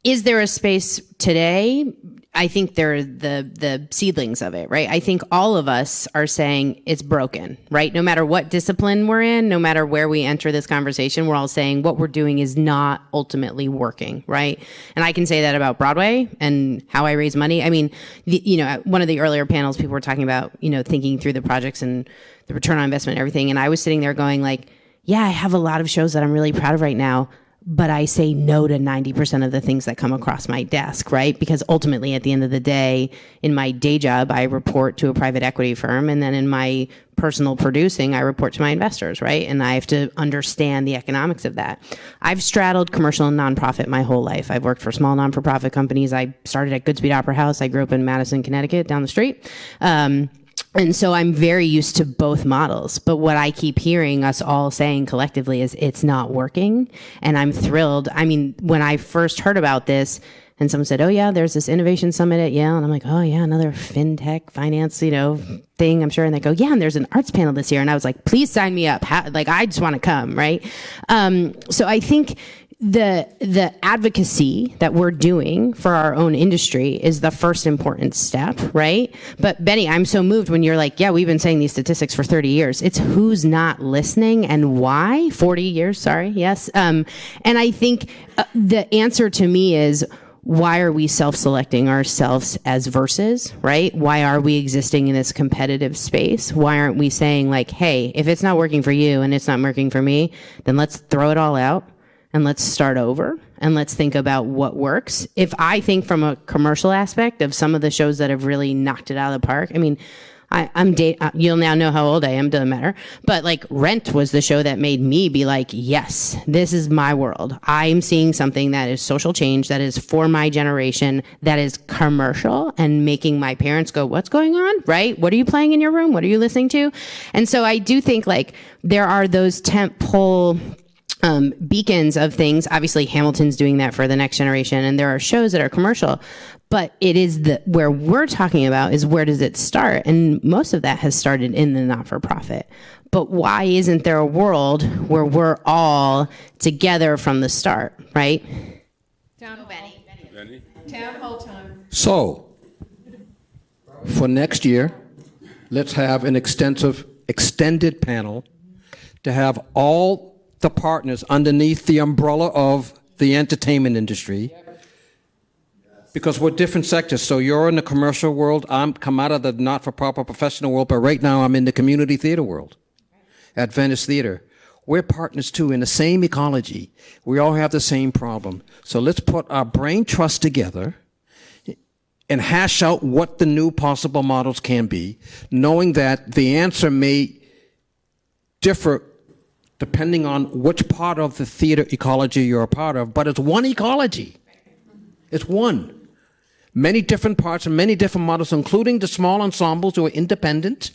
[SPEAKER 7] Is there a space today? I think they're the seedlings of it, right? I think all of us are saying it's broken, right? No matter what discipline we're in, no matter where we enter this conversation, we're all saying what we're doing is not ultimately working, right? And I can say that about Broadway and how I raise money. I mean, one of the earlier panels, people were talking about, thinking through the projects and the return on investment and everything. And I was sitting there going like, yeah, I have a lot of shows that I'm really proud of right now, but I say no to 90% of the things that come across my desk, right? Because ultimately, at the end of the day, in my day job, I report to a private equity firm. And then in my personal producing, I report to my investors, right? And I have to understand the economics of that. I've straddled commercial and nonprofit my whole life. I've worked for small non-for-profit companies. I started at Goodspeed Opera House. I grew up in Madison, Connecticut, down the street. And so I'm very used to both models. But what I keep hearing us all saying collectively is it's not working. And I'm thrilled. I mean, when I first heard about this and someone said, oh yeah, there's this innovation summit at Yale. And I'm like, oh yeah, another fintech finance, thing, I'm sure. And they go, yeah, and there's an arts panel this year. And I was like, please sign me up. I just want to come. Right. So I think the advocacy that we're doing for our own industry is the first important step, right? But Benny, I'm so moved when you're like, yeah, we've been saying these statistics for 30 years. It's who's not listening and why. 40 years, sorry, yes. And I think the answer to me is, why are we self-selecting ourselves as verses, right? Why are we existing in this competitive space? Why aren't we saying like, hey, if it's not working for you and it's not working for me, then let's throw it all out. And let's start over and let's think about what works. If I think from a commercial aspect of some of the shows that have really knocked it out of the park, I mean, you'll now know how old I am, doesn't matter. But like Rent was the show that made me be like, yes, this is my world. I'm seeing something that is social change, that is for my generation, that is commercial and making my parents go, what's going on, right? What are you playing in your room? What are you listening to? And so I do think like there are those tent pole beacons of things. Obviously, Hamilton's doing that for the next generation, and there are shows that are commercial. But it is where we're talking about is where does it start? And most of that has started in the not-for-profit. But why isn't there a world where we're all together from the start, right?
[SPEAKER 6] Town hall time.
[SPEAKER 5] So, for next year, let's have an extended panel to have all the partners underneath the umbrella of the entertainment industry, because we're different sectors. So you're in the commercial world, I'm come out of the not-for-profit professional world, but right now I'm in the community theater world at Venice Theater. We're partners too in the same ecology. We all have the same problem. So let's put our brain trust together and hash out what the new possible models can be, knowing that the answer may differ depending on which part of the theater ecology you're a part of, but it's one ecology. It's one. Many different parts and many different models, including the small ensembles who are independent,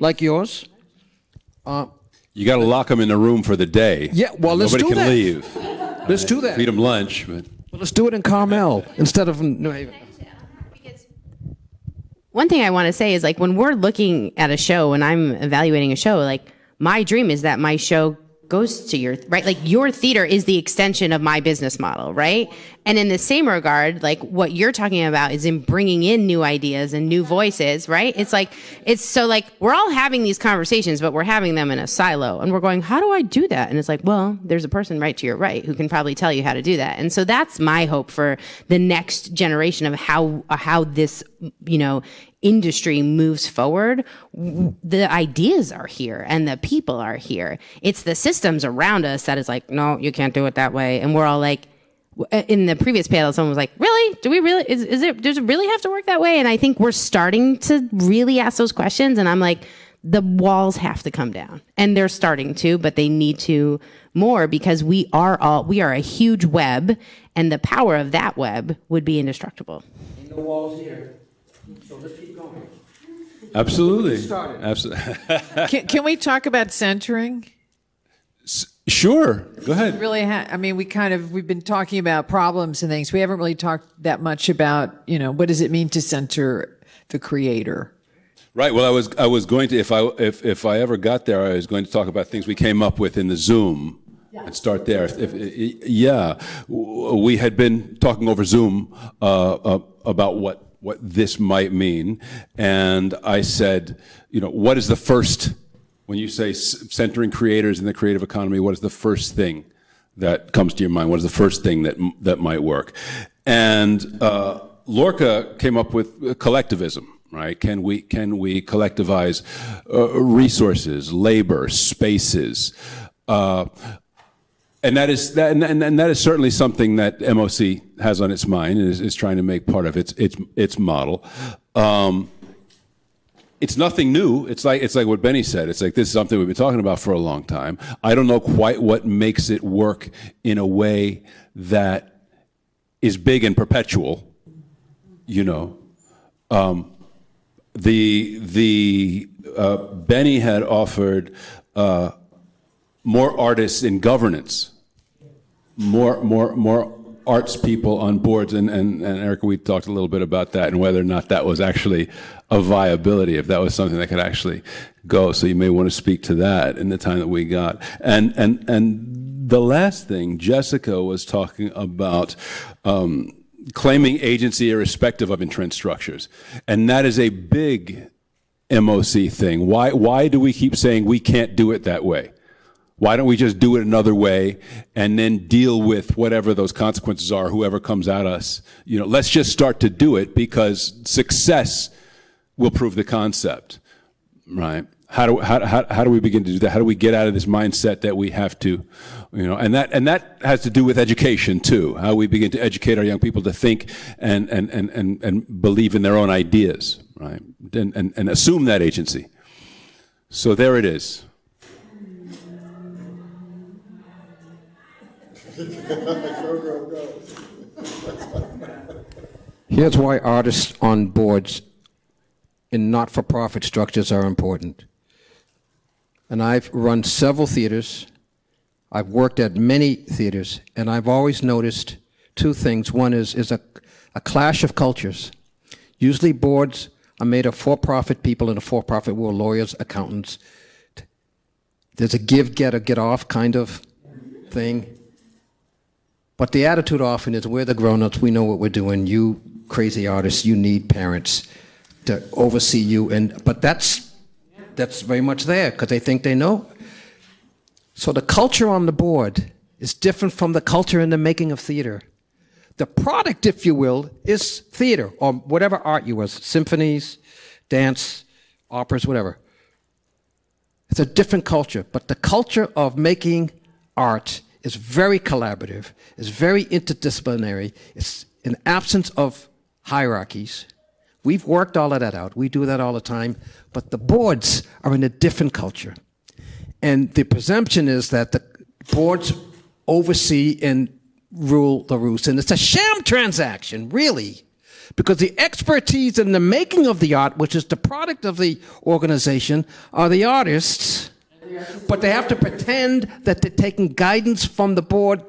[SPEAKER 5] like yours.
[SPEAKER 3] You got to lock them in a room for the day.
[SPEAKER 5] Yeah, well, let's
[SPEAKER 3] Nobody
[SPEAKER 5] do
[SPEAKER 3] can
[SPEAKER 5] that.
[SPEAKER 3] leave.
[SPEAKER 5] Let's do that.
[SPEAKER 3] Feed them lunch. But
[SPEAKER 5] Well, let's do it in Carmel instead of in New Haven.
[SPEAKER 7] One thing I want to say is like when we're looking at a show, when I'm evaluating a show, like my dream is that my show goes to your, right? Like your theater is the extension of my business model, right? And in the same regard, like what you're talking about is in bringing in new ideas and new voices, right? It's like, it's so like, we're all having these conversations, but we're having them in a silo and we're going, how do I do that? And it's like, well, there's a person right to your right who can probably tell you how to do that. And so that's my hope for the next generation of how this, industry moves forward. The ideas are here and the people are here. It's the systems around us that is like, no, you can't do it that way. And we're all like, in the previous panel, someone was like, really? Do we really, does it really have to work that way? And I think we're starting to really ask those questions. And I'm like, the walls have to come down, and they're starting to, but they need to more because we are a huge web, and the power of that web would be indestructible.
[SPEAKER 5] No walls here. So let's keep going.
[SPEAKER 3] absolutely.
[SPEAKER 5] Absolutely.
[SPEAKER 6] Can we talk about centering?
[SPEAKER 3] Sure. Go ahead.
[SPEAKER 6] Really, we've been talking about problems and things. We haven't really talked that much about, what does it mean to center the creator?
[SPEAKER 3] Right. Well, I was going to, if I ever got there, I was going to talk about things we came up with in the Zoom. And start there. We had been talking over Zoom about what this might mean, and I said, what is the first, when you say centering creators in the creative economy, what is the first thing that comes to your mind? What is the first thing that might work? And Lorca came up with collectivism. Right? Can we collectivize resources, labor, spaces? And that is and that is certainly something that MOC has on its mind and is trying to make part of its model. It's nothing new. It's like what Benny said. It's like this is something we've been talking about for a long time. I don't know quite what makes it work in a way that is big and perpetual. You know, Benny had offered more artists in governance, more arts people on boards, and Erica, we talked a little bit about that and whether or not that was actually a viability, if that was something that could actually go. So you may want to speak to that in the time that we got. And the last thing, Jessica was talking about claiming agency irrespective of entrenched structures, and that is a big MOC thing. Why do we keep saying we can't do it that way? Why don't we just do it another way and then deal with whatever those consequences are, whoever comes at us? You know, let's just start to do it because success will prove the concept, right? How do we begin to do that? How do we get out of this mindset that we have to, you know, and that has to do with education too. How we begin to educate our young people to think and believe in their own ideas, right? And assume that agency. So there it is.
[SPEAKER 5] Here's why artists on boards in not-for-profit structures are important. And I've run several theaters. I've worked at many theaters, and I've always noticed two things. One is a clash of cultures. Usually boards are made of for-profit people in a for-profit world, lawyers, accountants. There's a give, get, or get off kind of thing. But the attitude often is, we're the grown-ups, we know what we're doing. You crazy artists, you need parents to oversee you. But that's very much there because they think they know. So the culture on the board is different from the culture in the making of theater. The product, if you will, is theater or whatever art you was, symphonies, dance, operas, whatever. It's a different culture, but the culture of making art is very collaborative, is very interdisciplinary, it's an absence of hierarchies. We've worked all of that out. We do that all the time, but the boards are in a different culture. And the presumption is that the boards oversee and rule the roost. And it's a sham transaction, really, because the expertise in the making of the art, which is the product of the organization, are the artists, but they have to pretend that they're taking guidance from the board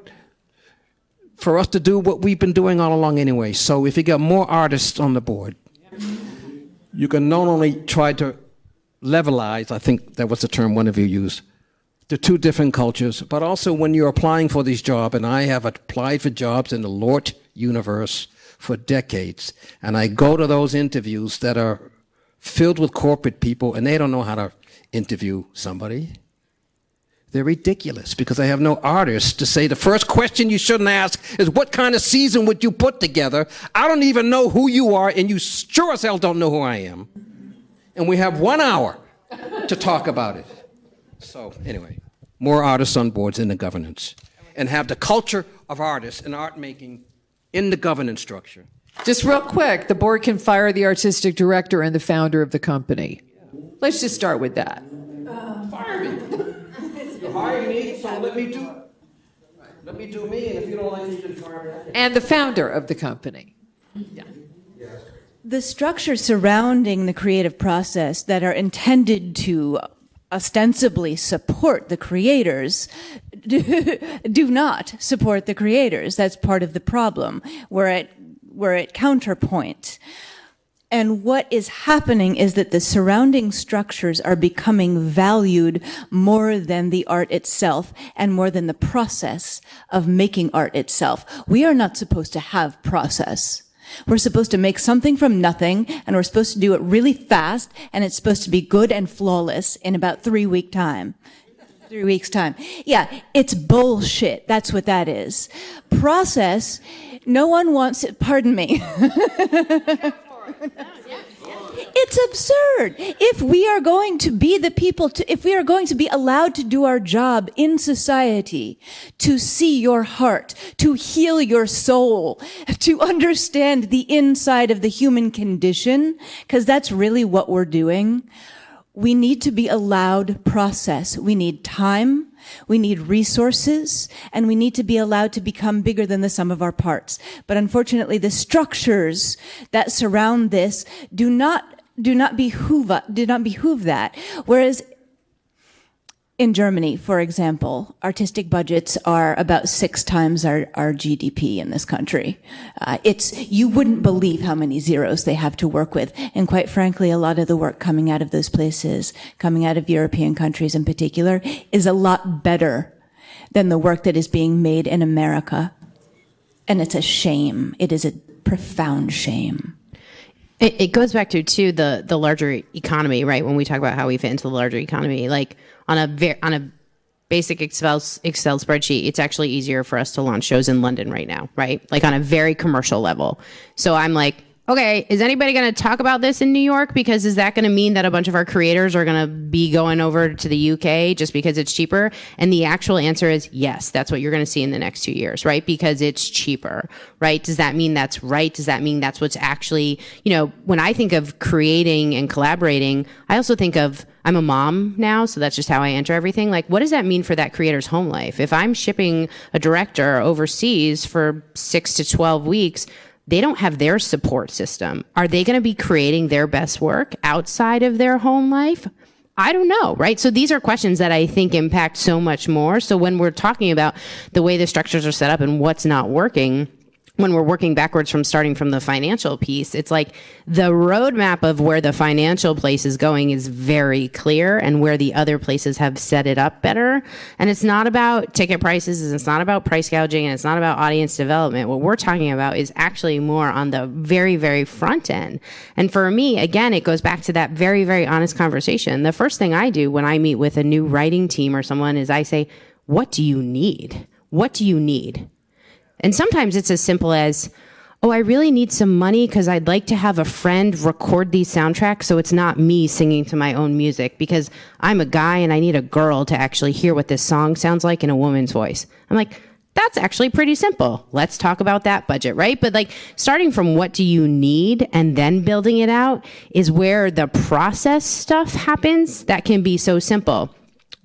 [SPEAKER 5] for us to do what we've been doing all along anyway. So if you get more artists on the board, you can not only try to levelize, I think that was the term one of you used, the two different cultures, but also when you're applying for these jobs, and I have applied for jobs in the LORT universe for decades, and I go to those interviews that are filled with corporate people, and they don't know how to interview somebody. They're ridiculous because I have no artists to say the first question you shouldn't ask is what kind of season would you put together? I don't even know who you are, and you sure as hell don't know who I am. And we have 1 hour to talk about it. So anyway, more artists on boards in the governance and have the culture of artists and art making in the governance structure.
[SPEAKER 6] Just real quick, the board can fire the artistic director and the founder of the company. Let's just start with that.
[SPEAKER 5] Fire me. You hire me, so let me do me, and if you don't like me, you can fire me.
[SPEAKER 6] And the founder of the company. Yeah.
[SPEAKER 4] The structures surrounding the creative process that are intended to ostensibly support the creators do not support the creators. That's part of the problem. We're at counterpoint. And what is happening is that the surrounding structures are becoming valued more than the art itself and more than the process of making art itself. We are not supposed to have process. We're supposed to make something from nothing, and we're supposed to do it really fast, and it's supposed to be good and flawless in about 3 weeks' time. 3 weeks' time. Yeah, it's bullshit. That's what that is. Process, no one wants it. Pardon me. It's absurd. If we are going to be the people, if we are going to be allowed to do our job in society, to see your heart, to heal your soul, to understand the inside of the human condition, because that's really what we're doing, we need to be allowed process. We need time, we need resources, and we need to be allowed to become bigger than the sum of our parts. But unfortunately, the structures that surround this do not behoove that. Whereas in Germany, for example, artistic budgets are about 6 times our GDP in this country. You wouldn't believe how many zeros they have to work with. And quite frankly, a lot of the work coming out of those places, coming out of European countries in particular, is a lot better than the work that is being made in America. And it's a shame. It is a profound shame.
[SPEAKER 7] It goes back to the larger economy, right? When we talk about how we fit into the larger economy, like on a basic Excel spreadsheet, it's actually easier for us to launch shows in London right now, right? Like on a very commercial level. So I'm like, okay, is anybody going to talk about this in New York? Because is that going to mean that a bunch of our creators are going to be going over to the UK just because it's cheaper? And the actual answer is yes, that's what you're going to see in the next 2 years, right? Because it's cheaper, right? Does that mean that's right? Does that mean that's what's actually, when I think of creating and collaborating, I also think of, I'm a mom now, so that's just how I enter everything. Like, what does that mean for that creator's home life? If I'm shipping a director overseas for 6 to 12 weeks, they don't have their support system. Are they going to be creating their best work outside of their home life? I don't know, right? So these are questions that I think impact so much more. So when we're talking about the way the structures are set up and what's not working, when we're working backwards from starting from the financial piece, it's like the roadmap of where the financial place is going is very clear and where the other places have set it up better. And it's not about ticket prices, and it's not about price gouging, and it's not about audience development. What we're talking about is actually more on the very, very front end. And for me, again, it goes back to that very, very honest conversation. The first thing I do when I meet with a new writing team or someone is I say, what do you need? What do you need? And sometimes it's as simple as, oh, I really need some money because I'd like to have a friend record these soundtracks so it's not me singing to my own music because I'm a guy and I need a girl to actually hear what this song sounds like in a woman's voice. I'm like, that's actually pretty simple. Let's talk about that budget, right? But like starting from what do you need and then building it out is where the process stuff happens that can be so simple.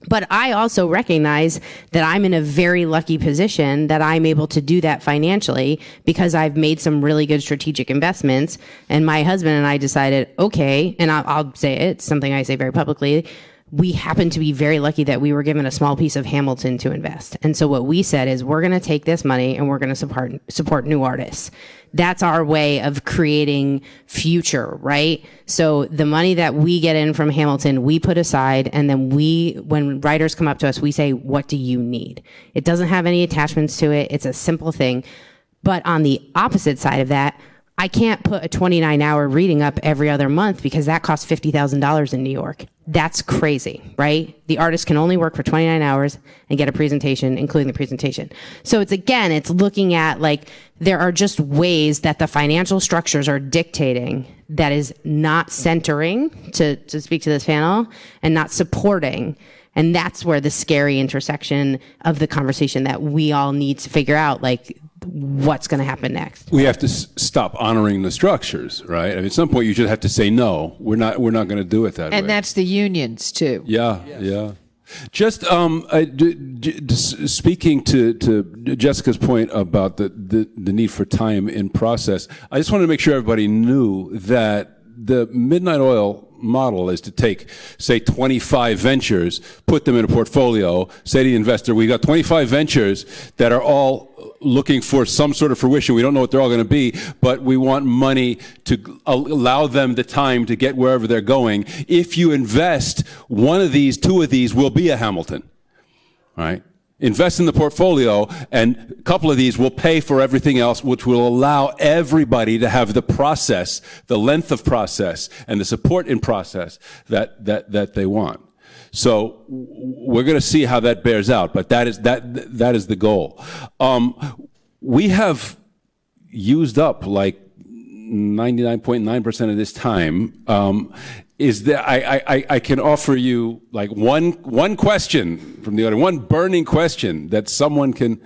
[SPEAKER 7] But I also recognize that I'm in a very lucky position that I'm able to do that financially because I've made some really good strategic investments. And my husband and I decided, okay, and I'll say it, it's something I say very publicly, we happen to be very lucky that we were given a small piece of Hamilton to invest. And so what we said is we're going to take this money and we're going to support new artists. That's our way of creating future, right? So the money that we get in from Hamilton, we put aside, and then when writers come up to us, we say, what do you need? It doesn't have any attachments to it. It's a simple thing. But on the opposite side of that, I can't put a 29-hour reading up every other month because that costs $50,000 in New York. That's crazy, right? The artist can only work for 29 hours and get a presentation, including the presentation. So it's looking at like, there are just ways that the financial structures are dictating that is not centering, to speak to this panel, and not supporting. And that's where the scary intersection of the conversation that we all need to figure out, like, what's going to happen next.
[SPEAKER 3] We have to stop honoring the structures, right? I mean, at some point, you just have to say, no, we're not going to do it that way.
[SPEAKER 6] And that's the unions, too.
[SPEAKER 3] Yeah. Just speaking to Jessica's point about the need for time in process, I just wanted to make sure everybody knew that the Midnight Oil model is to take, say, 25 ventures, put them in a portfolio, say to the investor, we've got 25 ventures that are all looking for some sort of fruition. We don't know what they're all going to be, but we want money to allow them the time to get wherever they're going. If you invest, one of these, two of these will be a Hamilton, right? Invest in the portfolio, and a couple of these will pay for everything else, which will allow everybody to have the process, the length of process, and the support in process that they want. So we're going to see how that bears out, but that is the goal. We have used up like 99.9% of this time, is that I can offer you like one question from the audience, one burning question that someone can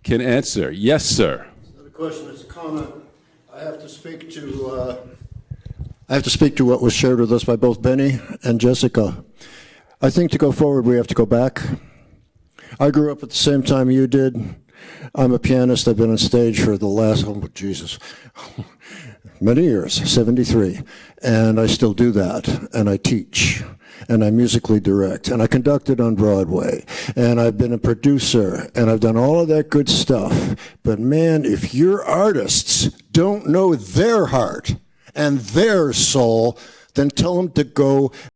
[SPEAKER 3] answer. Yes, sir.
[SPEAKER 8] It's not a question, it's a comment. I have to speak to what was shared with us by both Benny and Jessica. I think to go forward, we have to go back. I grew up at the same time you did. I'm a pianist. I've been on stage for the last, many years, 73. And I still do that. And I teach. And I musically direct. And I conducted on Broadway. And I've been a producer. And I've done all of that good stuff. But man, if your artists don't know their heart and their soul, then tell them to go